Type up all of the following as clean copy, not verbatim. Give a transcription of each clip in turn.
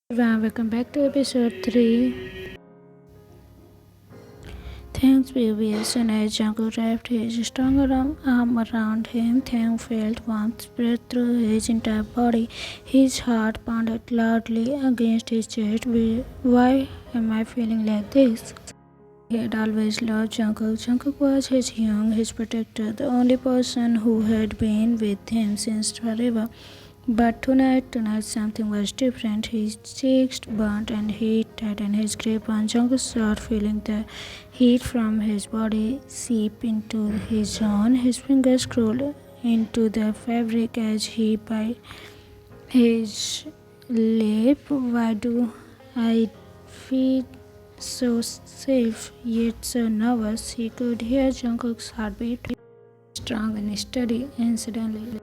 Everyone, welcome back to episode 3. Thanks previous and as Jungkook wrapped his strong arm around him, Taehyung felt warmth spread through his entire body. His heart pounded loudly against his chest. Why am I feeling like this? He had always loved Jungkook. Jungkook was his young, his protector, the only person who had been with him since forever. But tonight something was different. His cheeks burnt and heat tightened his grip on Jungkook's sword, feeling the heat from his body seep into his own. His fingers crawled into the fabric as he bit his lip. Why do I feel so safe yet so nervous? He could hear Jungkook's heartbeat, strong and steady, and suddenly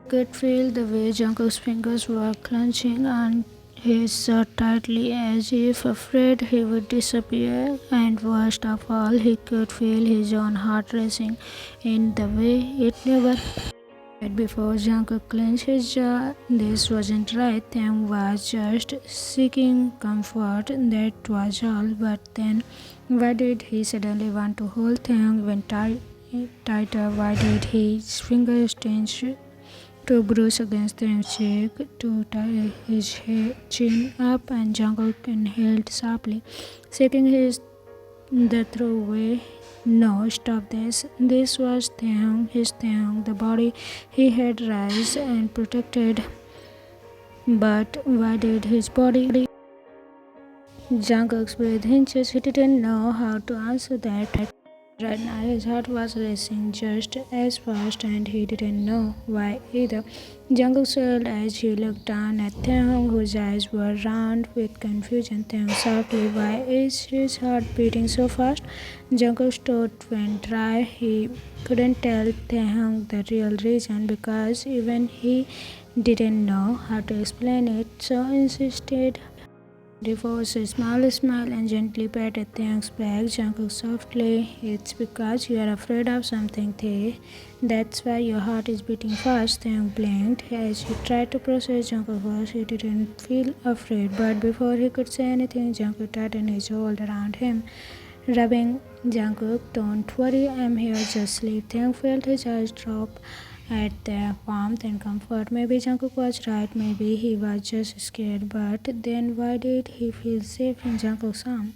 could feel the way Jungkook's fingers were clenching on his shirt tightly as if afraid he would disappear, and worst of all, he could feel his own heart racing in the way it never had before. Jungkook clenched his jaw. This wasn't right. Taehyung was just seeking comfort, that was all. But then, why did he suddenly want to hold Taehyung even tighter? Why did his fingers change to brush against the cheek, to tie his chin up, and Jungkook inhaled sharply, shaking the throwaway. No, stop this. This was Taehyung, his Taehyung, the body he had raised and protected. But why did his body? Jungkook's breath hinges. He didn't know how to answer that. Right now, his heart was racing just as fast, and he didn't know why either. Jungkook swelled as he looked down at Taehyung, whose eyes were round with confusion. Taehyung softly, why is his heart beating so fast? Jungkook's throat went dry. He couldn't tell Taehyung the real reason because even he didn't know how to explain it, so insisted. He forced a small smile and gently patted Taehyung's back. Jungkook softly, it's because you are afraid of something, Tae. That's why your heart is beating fast. Taehyung blinked as he tried to process Jungkook's words. He didn't feel afraid, but before he could say anything, Jungkook tightened his hold around him, rubbing Jungkook. Don't worry, I'm here, just sleep. Taehyung felt his eyes drop at the warmth and comfort. Maybe Jungkook was right, maybe he was just scared, but then why did he feel safe in Jungkook's arms?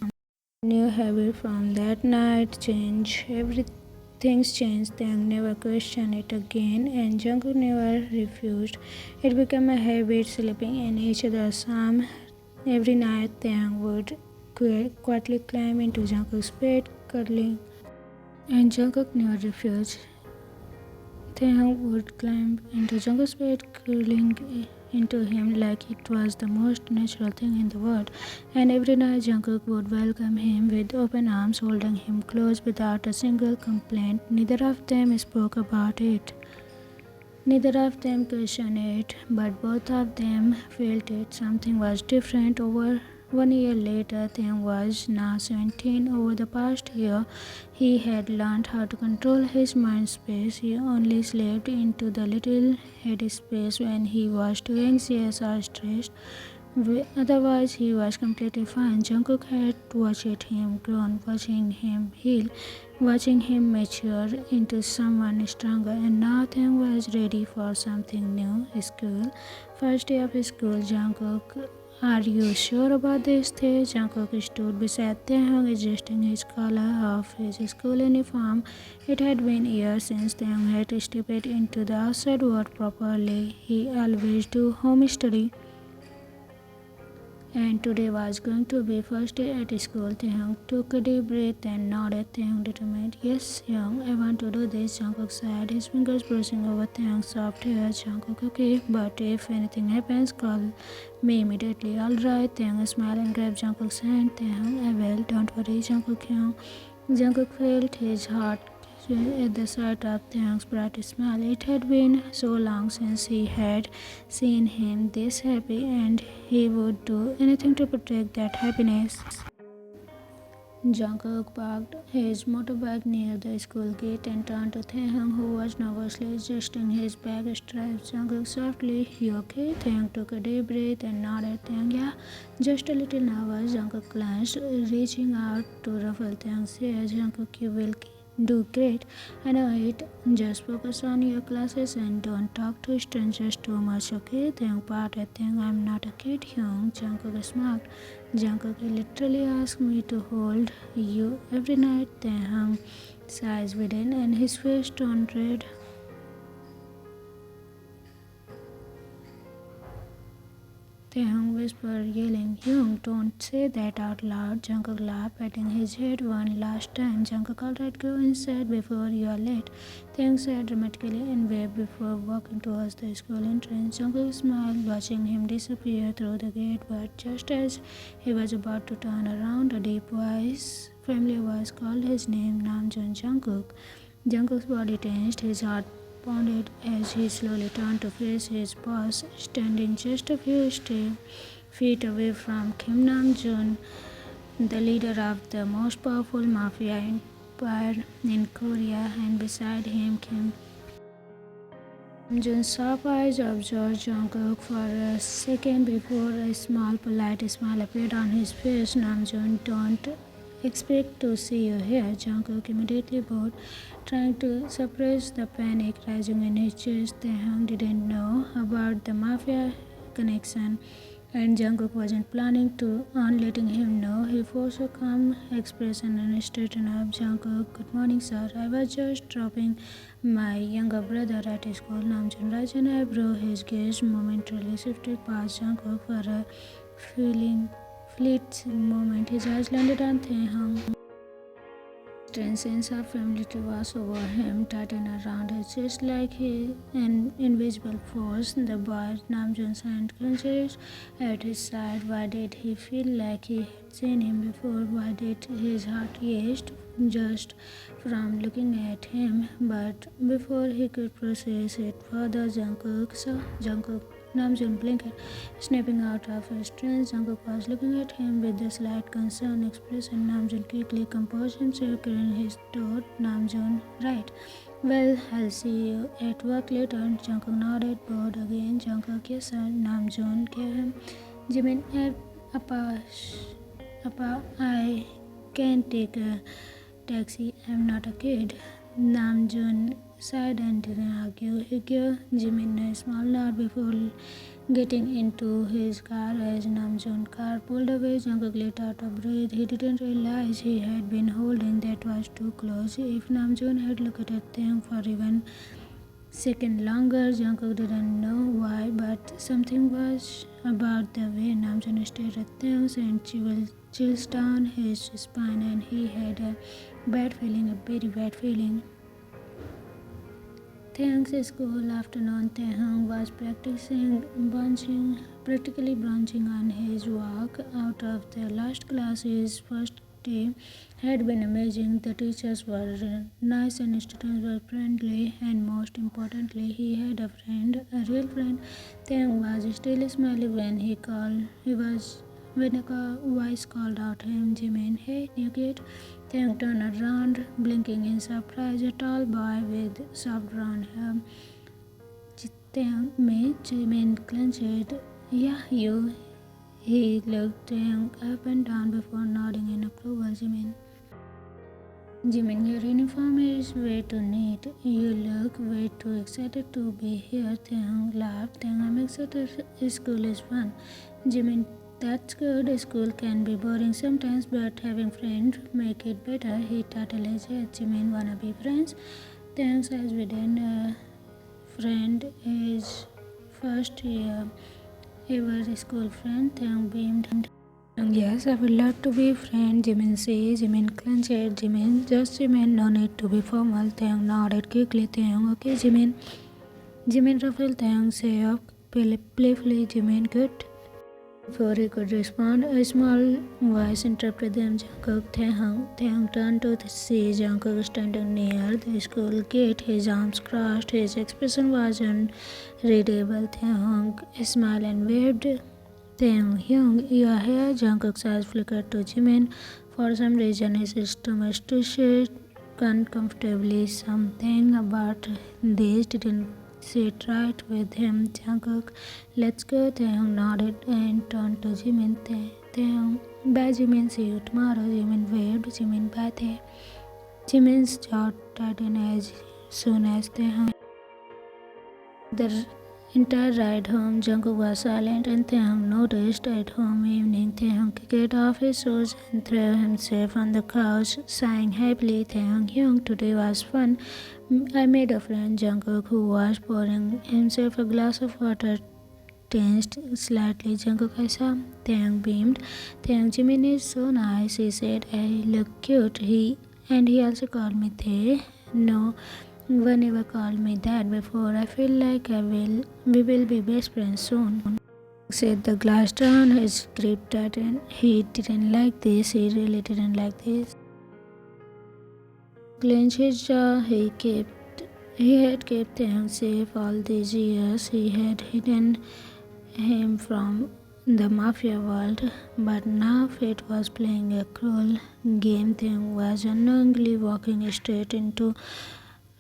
New habit from that night changed. Everything's changed. Taehyung never questioned it again, and Jungkook never refused. It became a habit, sleeping in each other's arms. Every night, Taehyung would quietly climb into Jungkook's bed, cuddling, and Jungkook never refused. Taehyung would climb into Jungkook's bed, curling into him like it was the most natural thing in the world. And every night Jungkook would welcome him with open arms, holding him close without a single complaint. Neither of them spoke about it. Neither of them questioned it, but both of them felt it. Something was different. Over 1 year later, Taehyung was now 17. Over the past year, he had learned how to control his mind space. He only slept into the little head space when he was too anxious or stressed. Otherwise, he was completely fine. Jungkook had watched him grow, watching him heal, watching him mature into someone stronger, and now Taehyung was ready for something new. School. First day of school, Jungkook. Are you sure about this, Tae? Jungkook stood beside Taehyung, adjusting his collar of his school uniform. It had been years since Taehyung had stepped into the outside world properly. He always do home study, and today was going to be first day at school. Taehyung took a deep breath and nodded. Taehyung determined. Yes, young, I want to do this, Jungkook said, his fingers brushing over Taehyung's soft hair. Jungkook, okay, but if anything happens, call me immediately. Alright, Taehyung smiled and grabbed Jungkook's hand. Taehyung, I will, don't worry, Jungkook young. Jungkook felt his heart at the sight of Taehyung's bright smile. It had been so long since he had seen him this happy, and he would do anything to protect that happiness. Jungkook parked his motorbike near the school gate and turned to Taehyung, who was nervously adjusting his bag straps. Jungkook softly, you okay? Taehyung took a deep breath and nodded. Taehyung, yeah, Just a little nervous, Jungkook glanced, reaching out to ruffle Taehyung's hair. Jungkook, you will do great. I know it. Just focus on your classes and don't talk to strangers too much, okay? Taehyung parted. Taehyung, I'm not a kid, Hyung. Jungkook smiled. Jungkook, he literally asked me to hold you every night. Taehyung sighs within and his face turned red. Taehyung whispered, yelling, Young, don't say that out loud. Jungkook laughed, patting his head one last time. Jungkook, alright, go inside before you are late. Taehyung said dramatically and waved before walking towards the school entrance. Jungkook smiled, watching him disappear through the gate, but just as he was about to turn around, a deep voice, familiar voice called his name, Namjoon. Jungkook. Jungkook's body tensed, his heart pounded as he slowly turned to face his boss, standing just a few feet away from Kim Namjoon, the leader of the most powerful Mafia empire in Korea, and beside him Kim Namjoon's sharp eyes observed Jungkook for a second before a small polite smile appeared on his face. Namjoon, don't expect to see you here. Jungkook immediately bowed, trying to suppress the panic rising in his chest. Taehyung didn't know about the Mafia connection, and Jungkook wasn't planning to on letting him know. He forced a calm expression and straightened up. Jungkook, good morning, sir. I was just dropping my younger brother at school. Namjoon raised an eyebrow. His gaze momentarily shifted past Jungkook for a feeling fleeting moment. His eyes landed on Taehyung. Strange sense of familiarity was over him, tightened around his chest like an invisible force. The boy Namjoon's hand clenched at his side. Why did he feel like he had seen him before? Why did his heart race just from looking at him? But before he could process it further, Jungkook Namjoon blinked, snapping out of his trance. Jungkook was looking at him with a slight concerned expression. Namjoon quickly composed himself, clearing his throat. Namjoon, right. Well, I'll see you at work later. Jungkook nodded, bored again. Jungkook, yes sir. Namjoon gave him Jimin Appa, I can take a taxi. I'm not a kid. Namjoon sighed and didn't argue. He gave Jimin a small nod before getting into his car. As Namjoon's car pulled away, Jungkook let out a breath. He didn't realize he had been holding that was too close. If Namjoon had looked at them for even second longer, Jungkook didn't know why, but something was about the way Namjoon stared at them sent chills down his spine, and he had a bad feeling, a very bad feeling. Taehyung's school afternoon. Taehyung was practically branching on his walk out of the last class. His first day had been amazing. The teachers were nice and students were friendly, and most importantly, he had a friend, a real friend. Taehyung was still smiling when a voice called out him, Jimin, hey, new kid. Taehyung turned around, blinking in surprise. A tall boy with soft brown hair. Taehyung made Jimin clenched. Yeah, you. He looked Taehyung up and down before nodding in approval. Jimin, your uniform is way too neat. You look way too excited to be here. Taehyung laughed. Taehyung, I'm excited. School is fun. Jimin, that's good. School can be boring sometimes, but having friends make it better. He tattled his head. Jimin, wanna be friends? Taehyung says within a friend is first year ever school friend. Taehyung beamed. Yes, I would love to be friend. Jimin says. Jimin clenched. Jimin, just Jimin, no need to be formal. Taehyung nodded quickly. Taehyung, okay, Jimin. Jimin ruffled Taehyung's hair playfully. Jimin, good. Before he could respond, a small voice interrupted them. Jungkook, Taehyung. Taehyung turned to see Jungkook standing near the school gate, his arms crossed. His expression was unreadable. Taehyung smiled and waved. Taehyung, you are here. Jungkook's eyes flickered to Jimin. For some reason, his stomach twisted uncomfortably. Something about this didn't sit right with him. Jungkook, let's go. Taehyung nodded and turned to Jimin. Taehyung, bye Jimin, see you tomorrow. Jimin waved. Jimin, bye Tae. Jimin's jaw tightened as soon as Taehyung. The entire ride home, Jungkook was silent and Taehyung noticed. At home evening, Taehyung kicked off his shoes and threw himself on the couch, sighing happily. Taehyung, today was fun. I made a friend, Jungkook, who was pouring himself a glass of water, tensed slightly. Jungkook, I saw. Taehyung beamed. Taehyung, Jimin is so nice, he said. I look cute. He also called me Tae. No one ever called me that before. I feel like we will be best friends soon. Said the glass down, his grip tightened. He didn't like this, he really didn't like this. Clenched his jaw, he had kept him safe all these years. He had hidden him from the Mafia world, but now fate was playing a cruel game. Taehyung was unknowingly walking straight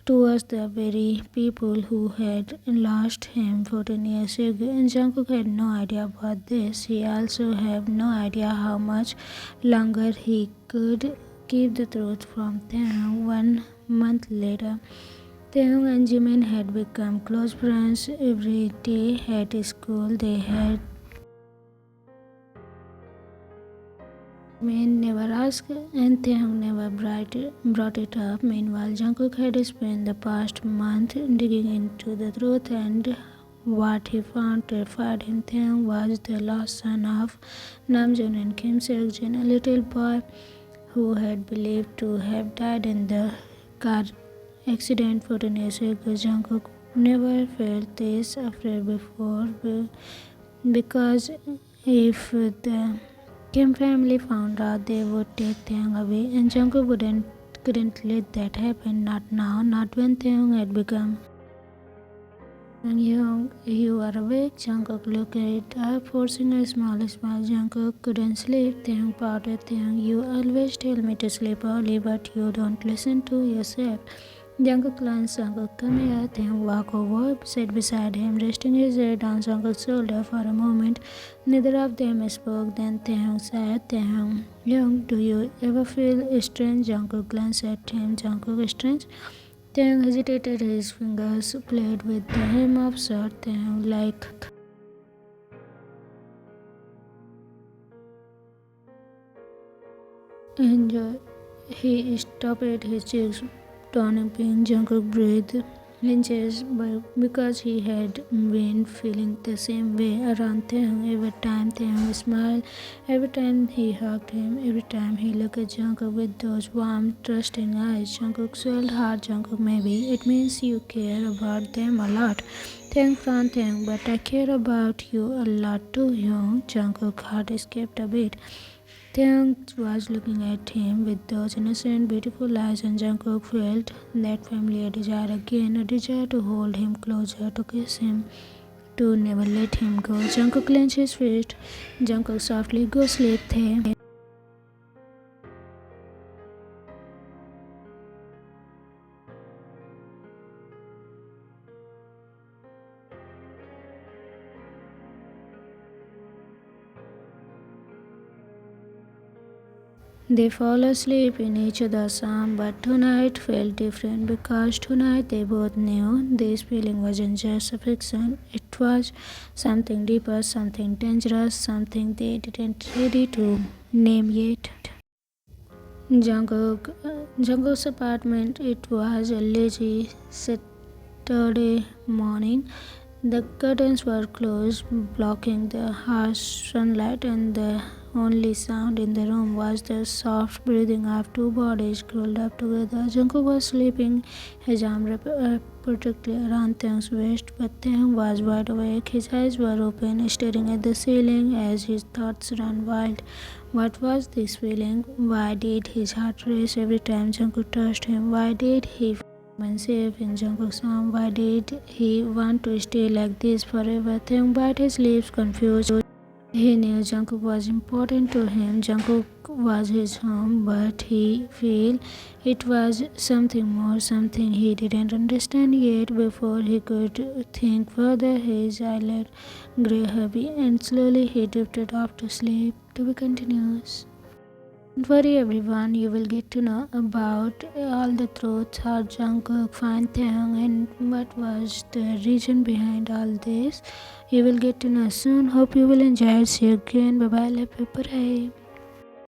towards the very people who had lost him 14 years ago. And Jungkook had no idea about this. He also had no idea how much longer he could keep the truth from Taehyung. 1 month later, Taehyung and Jimin had become close friends. Every day at school, they had Jimin never asked and Taehyung never brought it up. Meanwhile, Jungkook had spent the past month digging into the truth, and what he found terrified him. Taehyung was the lost son of Namjoon and Kim Seokjin, a little boy who had believed to have died in the car accident 14 years ago. Jungkook never felt this afraid before because if the Kim family found out, they would take Taehyung away, and Jungkook couldn't let that happen. Not now, not when Taehyung had become. Taehyung, you are awake? Jungkook looked up, forcing a small smile. Jungkook couldn't sleep. Taehyung pouted. Taehyung, you always tell me to sleep early, but you don't listen to yourself. Jungkook glanced. Jungkook, come here. Taehyung walked over, sat beside him, resting his head on Jungkook's shoulder for a moment. Neither of them spoke. Then Taehyung said, Taehyung, do you ever feel strange? Jungkook glanced at him. Jungkook, strange? Taehyung hesitated. His fingers played with the hem of shirt. Taehyung, like. Enjoy. He stopped his cheeks turning pink. Jungkook breathed in chest because he had been feeling the same way around Taehyung. Every time Taehyung smiled, every time he hugged him, every time he looked at Jungkook with those warm, trusting eyes. Jungkook swelled hard. Jungkook, maybe it means you care about them a lot. Taehyung frowned. Taehyung, but I care about you a lot too, Hyung. Jungkook's heart escaped a beat. Taehyung was looking at him with those innocent, beautiful eyes, and Jungkook felt that familiar desire again, a desire to hold him closer, to kiss him, to never let him go. Jungkook clenched his fist. Jungkook softly, go sleep, Tae. They fall asleep in each other's arms, but tonight felt different because tonight they both knew this feeling wasn't just affection. It was something deeper, something dangerous, something they didn't ready to name yet. Jungkook's apartment. It was a lazy Saturday morning. The curtains were closed, blocking the harsh sunlight, and the only sound in the room was the soft breathing of two bodies curled up together. Jungkook was sleeping, his arm protectly around Taehyung's waist, but Taehyung was wide awake. His eyes were open, staring at the ceiling as his thoughts ran wild. What was this feeling? Why did his heart race every time Jungkook touched him? Why did he unsafe in Jungkook's arm? Why did he want to stay like this forever? Taehyung bit his lips, confused. He knew Jungkook was important to him. Jungkook was his home, but he felt it was something more, something he didn't understand yet. Before he could think further, his eyelid grew heavy, and slowly he drifted off to sleep. To be continuous. Don't worry everyone, you will get to know about all the truths, how Jungkook found Taehyung and what was the reason behind all this. You will get to know soon. Hope you will enjoy it. See you again. Bye bye. Love you. Bye.